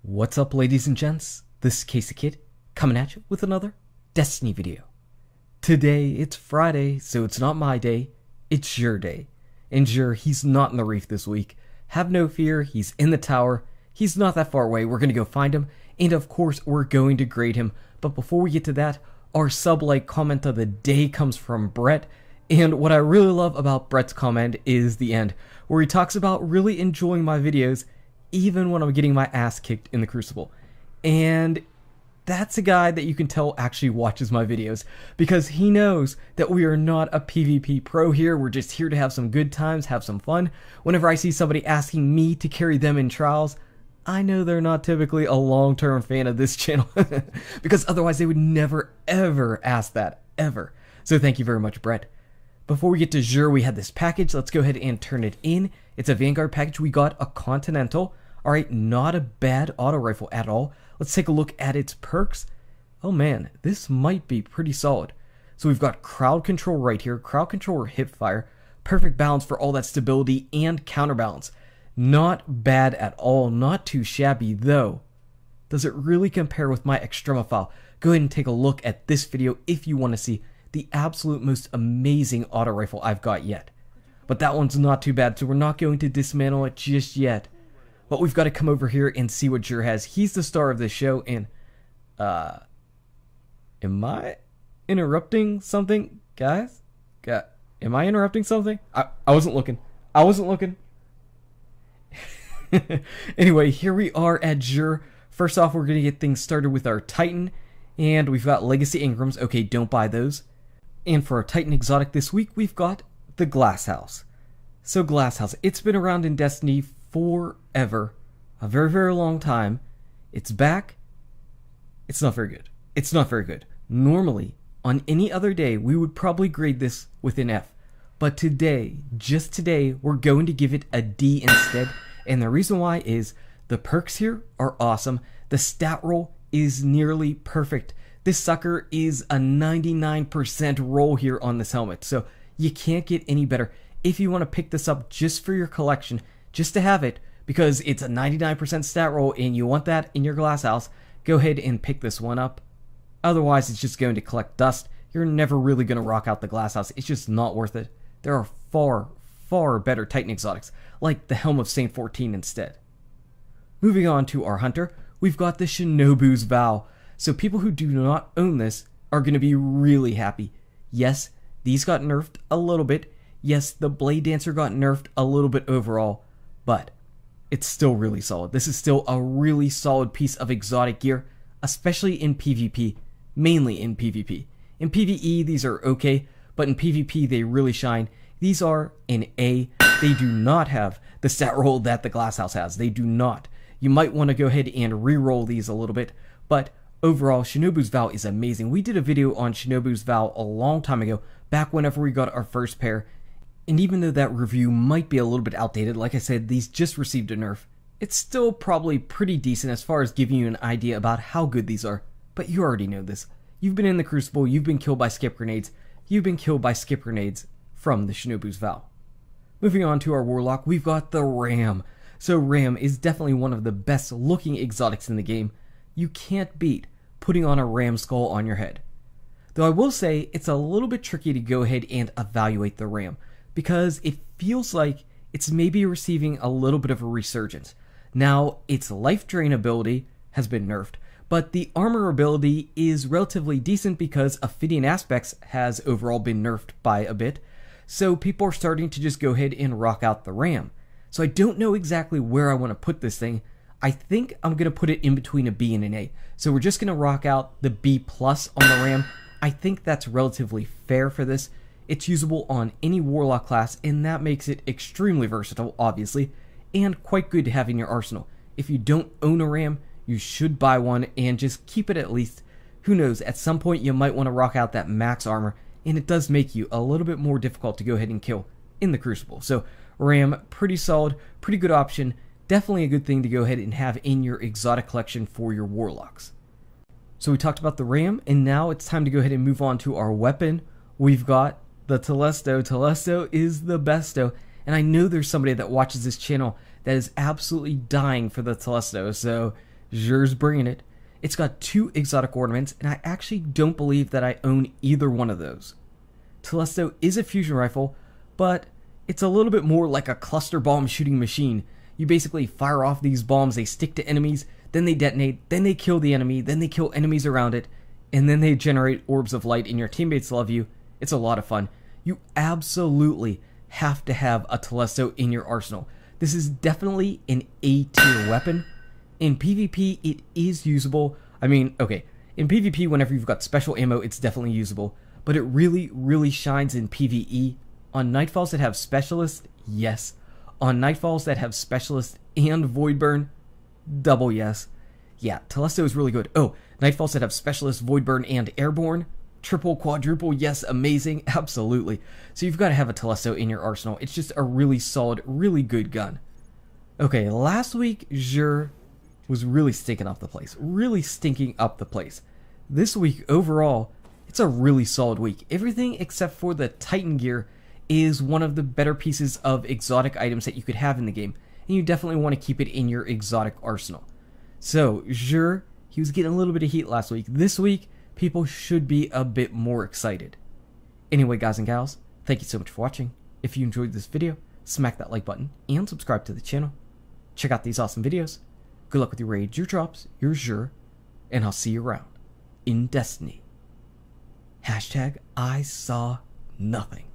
What's up, ladies and gents? This is KSigKid coming at you with another Destiny video. Today it's Friday, so it's not my day, it's your day. And Jur, he's not in the reef this week. Have no fear, he's in the tower. He's not that far away. We're going to go find him, and of course we're going to grade him. But before we get to that, our sub-like comment of the day comes from Brett. And what I really love about Brett's comment is the end, where he talks about really enjoying my videos even when I'm getting my ass kicked in the Crucible. And that's a guy that you can tell actually watches my videos, because he knows that we are not a PvP pro here. We're just here to have some good times, have some fun. Whenever I see somebody asking me to carry them in trials, I know they're not typically a long-term fan of this channel, because otherwise they would never ever ask that, ever. So thank you very much, Brett. Before we get to Jur, we had this package. Let's go ahead and turn it in. It's a Vanguard package. We got a Continental. Alright, not a bad auto rifle at all. Let's take a look at its perks. Oh man, this might be pretty solid. So we've got crowd control right here. Crowd control or hip fire. Perfect balance for all that stability and counterbalance. Not bad at all. Not too shabby though. Does it really compare with my Extremophile? Go ahead and take a look at this video if you want to see the absolute most amazing auto rifle I've got yet. But that one's not too bad, so we're not going to dismantle it just yet. But we've got to come over here and see what Jur has. He's the star of this show, and am I interrupting something, guys? Am I interrupting something? I wasn't looking. I wasn't looking. Anyway, here we are at Jur. First off, we're going to get things started with our Titan, and we've got Legacy Ingrams. Okay, don't buy those. And for our Titan exotic this week, we've got the Glasshouse. So Glasshouse, it's been around in Destiny forever, a very, very long time. It's back. It's not very good. It's not very good. Normally, on any other day, we would probably grade this with an F. But today, just today, we're going to give it a D instead. And the reason why is the perks here are awesome. The stat roll is nearly perfect. This sucker is a 99% roll here on this helmet, so you can't get any better. If you want to pick this up just for your collection, just to have it, because it's a 99% stat roll and you want that in your Glasshouse, go ahead and pick this one up. Otherwise, it's just going to collect dust. You're never really going to rock out the Glasshouse. It's just not worth it. There are far, far better Titan exotics, like the Helm of Saint 14 instead. Moving on to our Hunter, we've got the Shinobu's Vow. So people who do not own this are going to be really happy. Yes, these got nerfed a little bit. Yes, the Blade Dancer got nerfed a little bit overall, but it's still really solid. This is still a really solid piece of exotic gear, especially in PvP, mainly in PvP. In PvE, these are okay, but in PvP, they really shine. These are an A. They do not have the stat roll that the Glasshouse has. They do not. You might want to go ahead and re-roll these a little bit, but overall, Shinobu's Vow is amazing. We did a video on Shinobu's Vow a long time ago, back whenever we got our first pair. And even though that review might be a little bit outdated, like I said, these just received a nerf. It's still probably pretty decent as far as giving you an idea about how good these are. But you already know this. You've been in the Crucible, you've been killed by skip grenades. You've been killed by skip grenades from the Shinobu's Vow. Moving on to our Warlock, we've got the Ram. So Ram is definitely one of the best looking exotics in the game. You can't beat putting on a ram skull on your head. Though I will say it's a little bit tricky to go ahead and evaluate the ram, because it feels like it's maybe receiving a little bit of a resurgence. Now, its life drain ability has been nerfed, but the armor ability is relatively decent because Ophidian Aspects has overall been nerfed by a bit, so people are starting to just go ahead and rock out the ram. So I don't know exactly where I want to put this thing. I think I'm going to put it in between a B and an A. So we're just going to rock out the B plus on the Ram. I think that's relatively fair for this. It's usable on any Warlock class, and that makes it extremely versatile, obviously, and quite good to have in your arsenal. If you don't own a Ram, you should buy one and just keep it at least. Who knows, at some point you might want to rock out that max armor, and it does make you a little bit more difficult to go ahead and kill in the Crucible. So Ram, pretty solid, pretty good option. Definitely a good thing to go ahead and have in your exotic collection for your Warlocks. So we talked about the Ram, and now it's time to go ahead and move on to our weapon. We've got the Telesto. Telesto is the besto, and I know there's somebody that watches this channel that is absolutely dying for the Telesto, so Xur's bringing it. It's got 2 exotic ornaments, and I actually don't believe that I own either one of those. Telesto is a fusion rifle, but it's a little bit more like a cluster bomb shooting machine. You basically fire off these bombs, they stick to enemies, then they detonate, then they kill the enemy, then they kill enemies around it, and then they generate orbs of light and your teammates love you. It's a lot of fun. You absolutely have to have a Telesto in your arsenal. This is definitely an A-tier weapon. In PvP, it is usable. I mean, okay, in PvP, whenever you've got special ammo, it's definitely usable, but it really, really shines in PvE. On Nightfalls that have Specialist, yes. On Nightfalls that have Specialist and Void Burn, double yes. Yeah, Telesto is really good. Oh, Nightfalls that have Specialist, Void Burn, and Airborne, triple, quadruple, yes, amazing, absolutely. So you've got to have a Telesto in your arsenal. It's just a really solid, really good gun. Okay, last week, Xur was really stinking up the place. Really stinking up the place. This week, overall, it's a really solid week. Everything except for the Titan gear is one of the better pieces of exotic items that you could have in the game, and you definitely want to keep it in your exotic arsenal. So, Xur, he was getting a little bit of heat last week. This week, people should be a bit more excited. Anyway, guys and gals, thank you so much for watching. If you enjoyed this video, smack that like button and subscribe to the channel. Check out these awesome videos. Good luck with your raids, your drops, your Xur, and I'll see you around in Destiny. #I saw nothing.